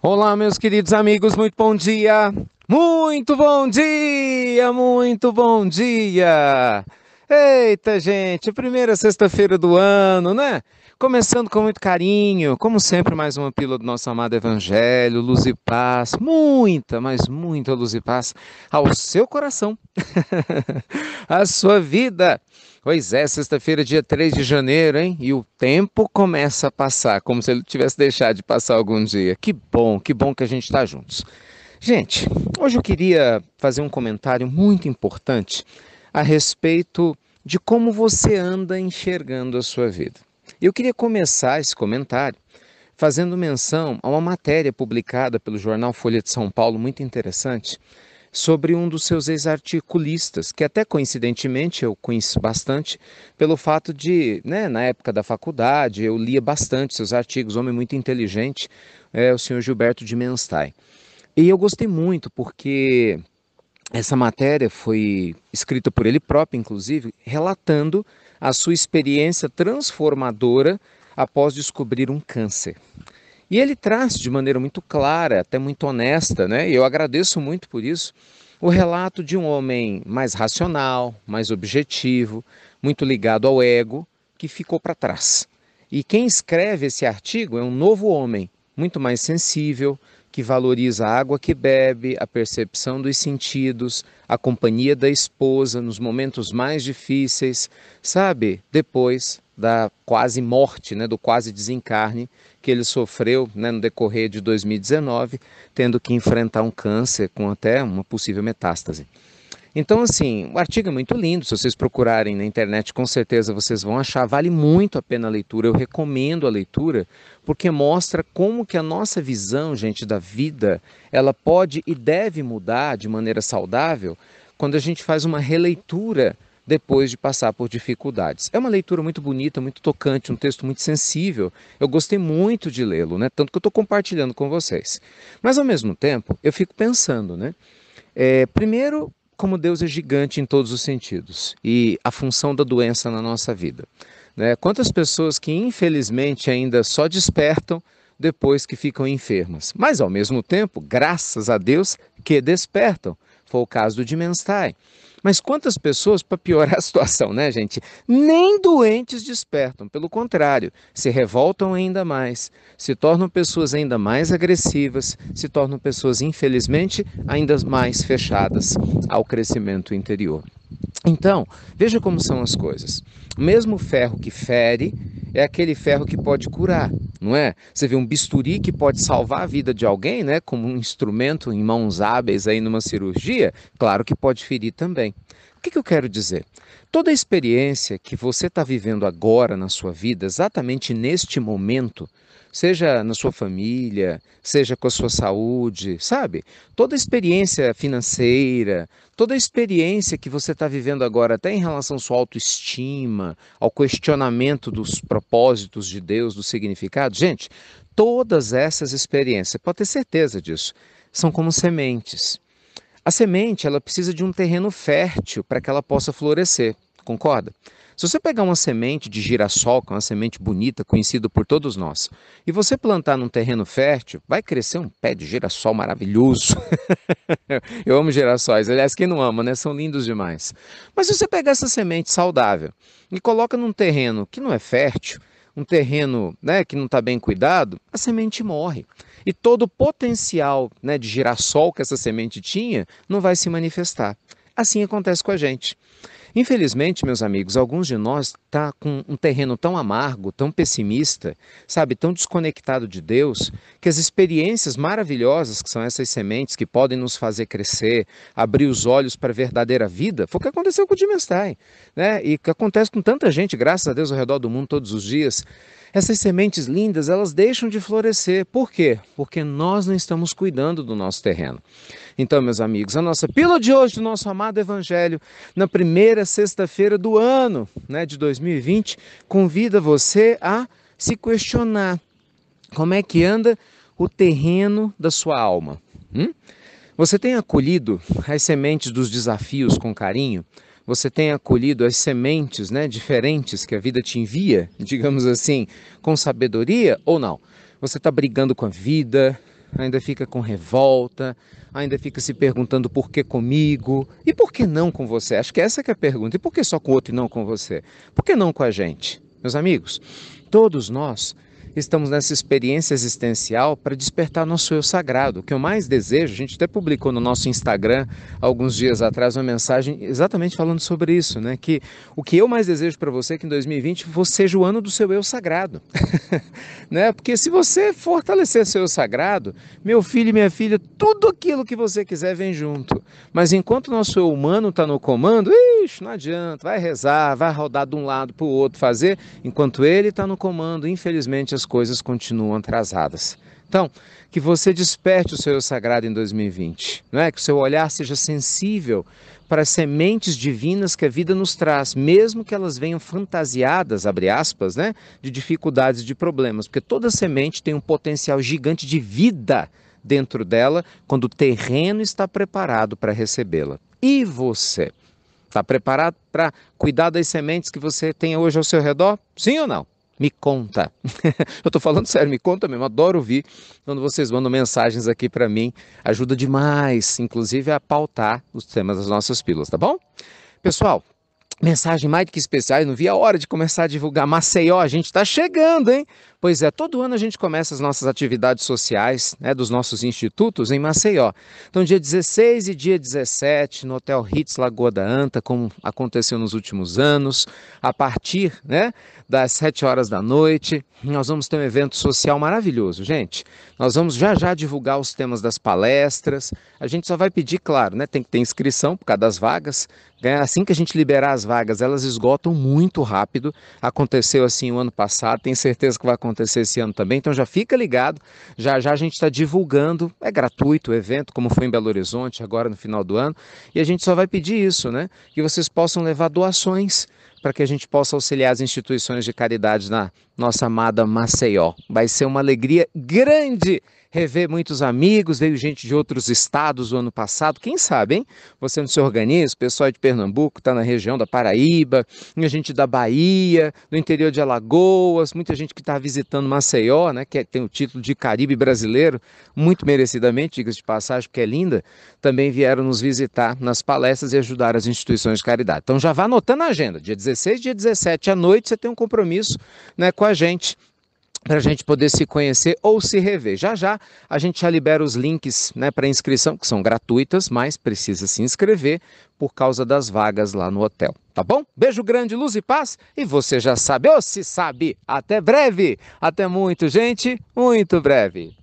Olá, meus queridos amigos, muito bom dia! Muito bom dia! Muito bom dia! Eita, gente, primeira sexta-feira do ano, né? Começando com muito carinho, como sempre, mais uma pílula do nosso amado Evangelho, luz e paz, muita, mas muita luz e paz ao seu coração, à sua vida. Pois é, sexta-feira, dia 3 de janeiro, hein? E o tempo começa a passar, como se ele tivesse deixado de passar algum dia. Que bom que a gente está juntos. Gente, hoje eu queria fazer um comentário muito importante a respeito de como você anda enxergando a sua vida. Eu queria começar esse comentário fazendo menção a uma matéria publicada pelo jornal Folha de São Paulo, muito interessante, sobre um dos seus ex-articulistas, que até coincidentemente eu conheço bastante, pelo fato de, né, na época da faculdade, eu lia bastante seus artigos, homem muito inteligente, o senhor Gilberto de Menstein. E eu gostei muito porque essa matéria foi escrita por ele próprio, inclusive, relatando a sua experiência transformadora após descobrir um câncer. E ele traz de maneira muito clara, até muito honesta, né? E eu agradeço muito por isso, o relato de um homem mais racional, mais objetivo, muito ligado ao ego, que ficou para trás. E quem escreve esse artigo é um novo homem, muito mais sensível, que valoriza a água que bebe, a percepção dos sentidos, a companhia da esposa nos momentos mais difíceis, sabe? Depois da quase morte, né, do quase desencarne que ele sofreu, né, no decorrer de 2019, tendo que enfrentar um câncer com até uma possível metástase. Então, assim, o artigo é muito lindo. Se vocês procurarem na internet, com certeza vocês vão achar. Vale muito a pena a leitura. Eu recomendo a leitura, porque mostra como que a nossa visão, gente, da vida, ela pode e deve mudar de maneira saudável quando a gente faz uma releitura depois de passar por dificuldades. É uma leitura muito bonita, muito tocante, um texto muito sensível. Eu gostei muito de lê-lo, né? Tanto que eu estou compartilhando com vocês. Mas, ao mesmo tempo, eu fico pensando, né? Primeiro, como Deus é gigante em todos os sentidos e a função da doença na nossa vida. Né? Quantas pessoas que infelizmente ainda só despertam depois que ficam enfermas, mas ao mesmo tempo, graças a Deus, que despertam. Foi o caso do Dimenstein. Mas quantas pessoas, para piorar a situação, né, gente? Nem doentes despertam, pelo contrário, se revoltam ainda mais, se tornam pessoas ainda mais agressivas, se tornam pessoas, infelizmente, ainda mais fechadas ao crescimento interior. Então, veja como são as coisas. O mesmo ferro que fere é aquele ferro que pode curar, não é? Você vê um bisturi que pode salvar a vida de alguém, né, como um instrumento em mãos hábeis aí numa cirurgia, claro que pode ferir também. O que eu quero dizer? Toda a experiência que você está vivendo agora na sua vida, exatamente neste momento, seja na sua família, seja com a sua saúde, sabe? Toda a experiência financeira, toda a experiência que você está vivendo agora, até em relação à sua autoestima, ao questionamento dos propósitos de Deus, do significado, gente, todas essas experiências, pode ter certeza disso, são como sementes. A semente, ela precisa de um terreno fértil para que ela possa florescer, concorda? Se você pegar uma semente de girassol, que é uma semente bonita, conhecida por todos nós, e você plantar num terreno fértil, vai crescer um pé de girassol maravilhoso. Eu amo girassóis, aliás, quem não ama, né? São lindos demais. Mas se você pegar essa semente saudável e coloca num terreno que não é fértil, um terreno, né, que não está bem cuidado, a semente morre. E todo o potencial, né, de girassol que essa semente tinha não vai se manifestar. Assim acontece com a gente. Infelizmente, meus amigos, alguns de nós tá com um terreno tão amargo, tão pessimista, sabe, tão desconectado de Deus, que as experiências maravilhosas que são essas sementes que podem nos fazer crescer, abrir os olhos para a verdadeira vida, foi o que aconteceu com o Dimenstein, né? E que acontece com tanta gente, graças a Deus, ao redor do mundo todos os dias. Essas sementes lindas, elas deixam de florescer. Por quê? Porque nós não estamos cuidando do nosso terreno. Então, meus amigos, a nossa pílula de hoje do nosso amado Evangelho, na primeira sexta-feira do ano, né, de 2020, convida você a se questionar como é que anda o terreno da sua alma. Você tem acolhido as sementes dos desafios com carinho? Você tem acolhido as sementes, né, diferentes que a vida te envia, digamos assim, com sabedoria ou não? Você está brigando com a vida, ainda fica com revolta, ainda fica se perguntando por que comigo e por que não com você. Acho que essa que é a pergunta. E por que só com o outro e não com você? Por que não com a gente? Meus amigos, todos nós estamos nessa experiência existencial para despertar nosso eu sagrado. O que eu mais desejo, a gente até publicou no nosso Instagram alguns dias atrás uma mensagem exatamente falando sobre isso, né? Que o que eu mais desejo para você é que em 2020 seja o ano do seu eu sagrado, né? Porque se você fortalecer seu eu sagrado, meu filho e minha filha, tudo aquilo que você quiser vem junto. Mas enquanto o nosso eu humano está no comando, ixi, não adianta, vai rezar, vai rodar de um lado para o outro, fazer, enquanto ele está no comando, infelizmente as coisas continuam atrasadas. Então, que você desperte o seu eu sagrado em 2020, não é? Que o seu olhar seja sensível para as sementes divinas que a vida nos traz, mesmo que elas venham fantasiadas, abre aspas, né, de dificuldades e de problemas, porque toda semente tem um potencial gigante de vida dentro dela quando o terreno está preparado para recebê-la. E você? Está preparado para cuidar das sementes que você tem hoje ao seu redor? Sim ou não? Me conta. Eu estou falando sério, me conta mesmo. Adoro ouvir quando vocês mandam mensagens aqui para mim. Ajuda demais, inclusive, a pautar os temas das nossas pílulas, tá bom? Pessoal, mensagem mais do que especial, eu não vi a hora de começar a divulgar. Maceió, a gente está chegando, hein? Pois é, todo ano a gente começa as nossas atividades sociais, né, dos nossos institutos em Maceió. Então, dia 16 e dia 17, no Hotel Ritz Lagoa da Anta, como aconteceu nos últimos anos, a partir, né, das 7 horas da noite, nós vamos ter um evento social maravilhoso, gente. Nós vamos já já divulgar os temas das palestras. A gente só vai pedir, claro, né, tem que ter inscrição por causa das vagas. Assim que a gente liberar as vagas, elas esgotam muito rápido. Aconteceu assim o ano passado, tenho certeza que vai acontecer esse ano também, então já fica ligado, já já a gente está divulgando, é gratuito o evento, como foi em Belo Horizonte, agora no final do ano, e a gente só vai pedir isso, né, que vocês possam levar doações, para que a gente possa auxiliar as instituições de caridade na nossa amada Maceió. Vai ser uma alegria grande rever muitos amigos, veio gente de outros estados o ano passado, quem sabe, hein? Você não se organiza, o pessoal de Pernambuco está na região da Paraíba, muita gente da Bahia, do interior de Alagoas, muita gente que está visitando Maceió, né, que tem o título de Caribe brasileiro, muito merecidamente, diga-se de passagem, porque é linda, também vieram nos visitar nas palestras e ajudar as instituições de caridade. Então já vá anotando a agenda, dia 16, dia 17 à noite você tem um compromisso, né, com a gente, para a gente poder se conhecer ou se rever. Já já a gente já libera os links, né, para inscrição, que são gratuitas, mas precisa se inscrever por causa das vagas lá no hotel, tá bom? Beijo grande, luz e paz, e você já sabe, ou se sabe, até breve, até muito, gente, muito breve.